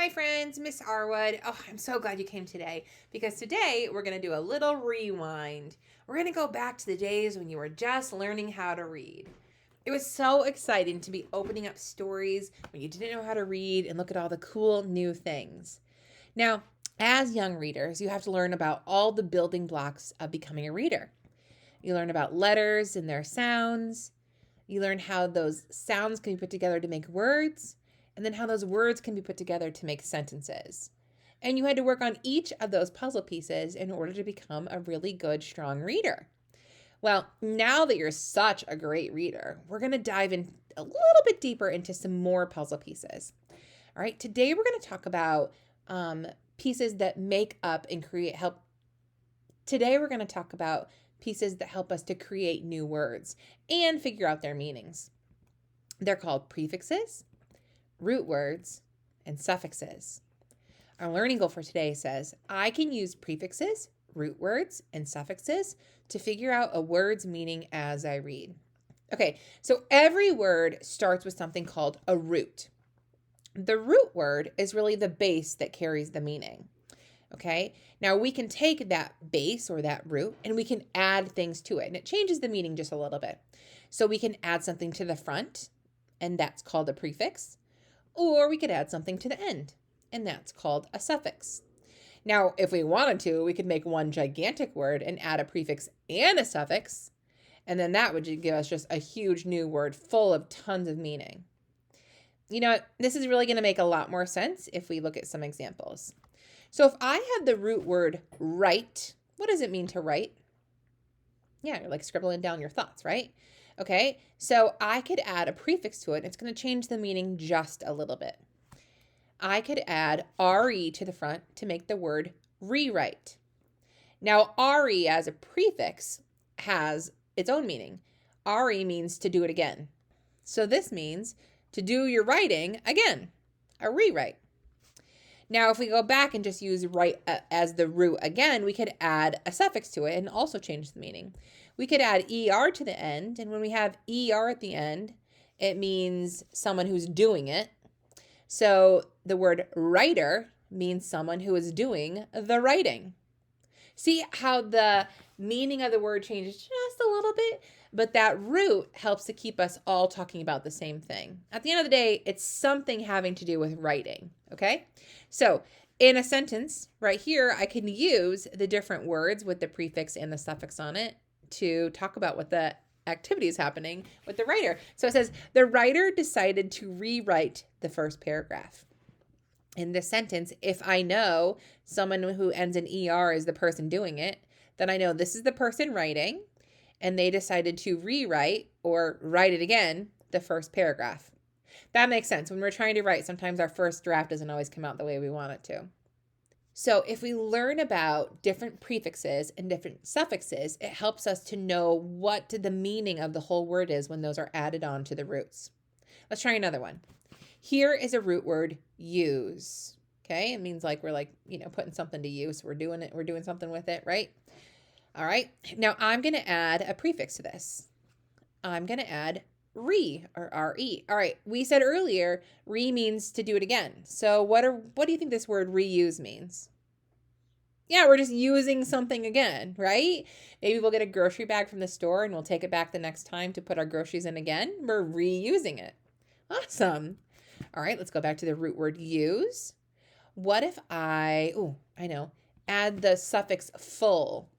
Hi friends, Miss Arwood. Oh, I'm so glad you came today because today we're going to do a little rewind. We're going to go back to the days when you were just learning how to read. It was so exciting to be opening up stories when you didn't know how to read and look at all the cool new things. Now, as young readers, you have to learn about all the building blocks of becoming a reader. You learn about letters and their sounds. You learn how those sounds can be put together to make words, and then how those words can be put together to make sentences. And you had to work on each of those puzzle pieces in order to become a really good, strong reader. Well, now that you're such a great reader, we're going to dive in a little bit deeper into some more puzzle pieces. All right, today we're going to talk about pieces that make up and help. Today we're going to talk about pieces that help us to create new words and figure out their meanings. They're called prefixes, root words, and suffixes. Our learning goal for today says, I can use prefixes, root words, and suffixes to figure out a word's meaning as I read. Okay, so every word starts with something called a root. The root word is really the base that carries the meaning. Okay, now we can take that base or that root and we can add things to it, and it changes the meaning just a little bit. So we can add something to the front, and that's called a prefix. Or we could add something to the end, and that's called a suffix. Now, if we wanted to, we could make one gigantic word and add a prefix and a suffix, and then that would give us just a huge new word full of tons of meaning. You know, this is really going to make a lot more sense if we look at some examples. So if I had the root word write, what does it mean to write? Yeah, you're like scribbling down your thoughts, right? Okay, so I could add a prefix to it. It's going to change the meaning just a little bit. I could add re to the front to make the word rewrite. Now, re as a prefix has its own meaning. Re means to do it again. So this means to do your writing again, a rewrite. Now, if we go back and just use write as the root again, we could add a suffix to it and also change the meaning. We could add er to the end, and when we have er at the end, it means someone who's doing it. So the word writer means someone who is doing the writing. See how the meaning of the word changes just a little bit, but that root helps to keep us all talking about the same thing. At the end of the day, it's something having to do with writing, okay? So in a sentence right here, I can use the different words with the prefix and the suffix on it to talk about what the activity is happening with the writer. So it says, the writer decided to rewrite the first paragraph. In this sentence, if I know someone who ends in er is the person doing it, then I know this is the person writing, and they decided to rewrite or write it again, the first paragraph. That makes sense. When we're trying to write, sometimes our first draft doesn't always come out the way we want it to. So if we learn about different prefixes and different suffixes, it helps us to know what the meaning of the whole word is when those are added on to the roots. Let's try another one. Here is a root word, use. Okay, it means like we're putting something to use. We're doing something with it, right? All right, now I'm going to add a prefix to this. I'm going to add re or re. All right, we said earlier re means to do it again. So what do you think this word reuse means? Yeah, we're just using something again, right? Maybe we'll get a grocery bag from the store and we'll take it back the next time to put our groceries in again. We're reusing it. Awesome. All right, let's go back to the root word use. What if I add the suffix full?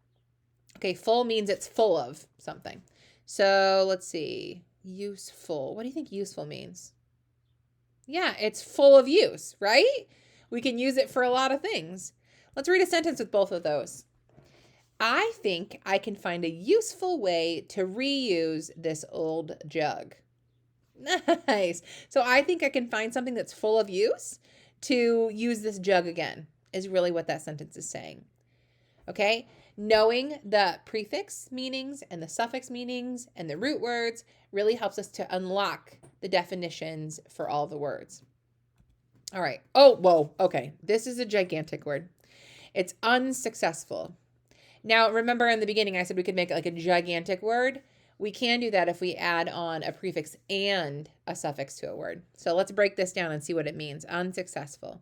Okay, full means it's full of something. So let's see, useful. What do you think useful means? Yeah, it's full of use, right? We can use it for a lot of things. Let's read a sentence with both of those. I think I can find a useful way to reuse this old jug. Nice. So I think I can find something that's full of use to use this jug again, is really what that sentence is saying. Okay? Knowing the prefix meanings and the suffix meanings and the root words really helps us to unlock the definitions for all the words. All right. Oh, whoa. Okay. This is a gigantic word. It's unsuccessful. Now, remember in the beginning, I said we could make it like a gigantic word. We can do that if we add on a prefix and a suffix to a word. So let's break this down and see what it means. Unsuccessful.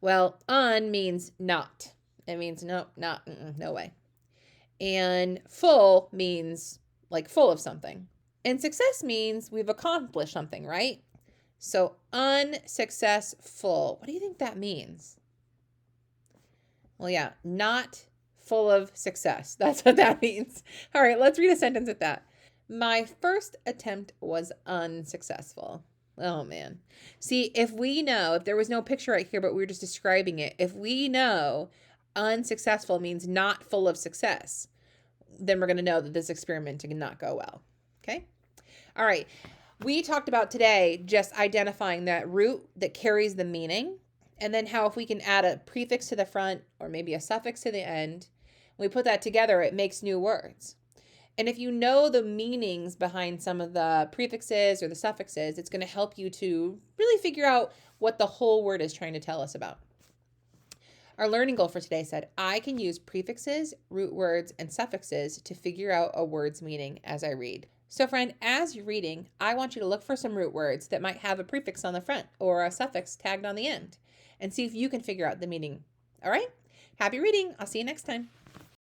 Well, means not. It means no, not, no way. And full means like full of something. And success means we've accomplished something, right? So unsuccessful. What do you think that means? Well, yeah, not full of success. That's what that means. All right, let's read a sentence with that. My first attempt was unsuccessful. Oh, man. See, if there was no picture right here, but we were just describing it, if we know unsuccessful means not full of success, then we're going to know that this experiment did not go well. Okay? All right. We talked about today just identifying that root that carries the meaning, and then how if we can add a prefix to the front or maybe a suffix to the end, we put that together, it makes new words. And if you know the meanings behind some of the prefixes or the suffixes, it's going to help you to really figure out what the whole word is trying to tell us about. Our learning goal for today said, I can use prefixes, root words, and suffixes to figure out a word's meaning as I read. So friend, as you're reading, I want you to look for some root words that might have a prefix on the front or a suffix tagged on the end and see if you can figure out the meaning. All right? Happy reading. I'll see you next time.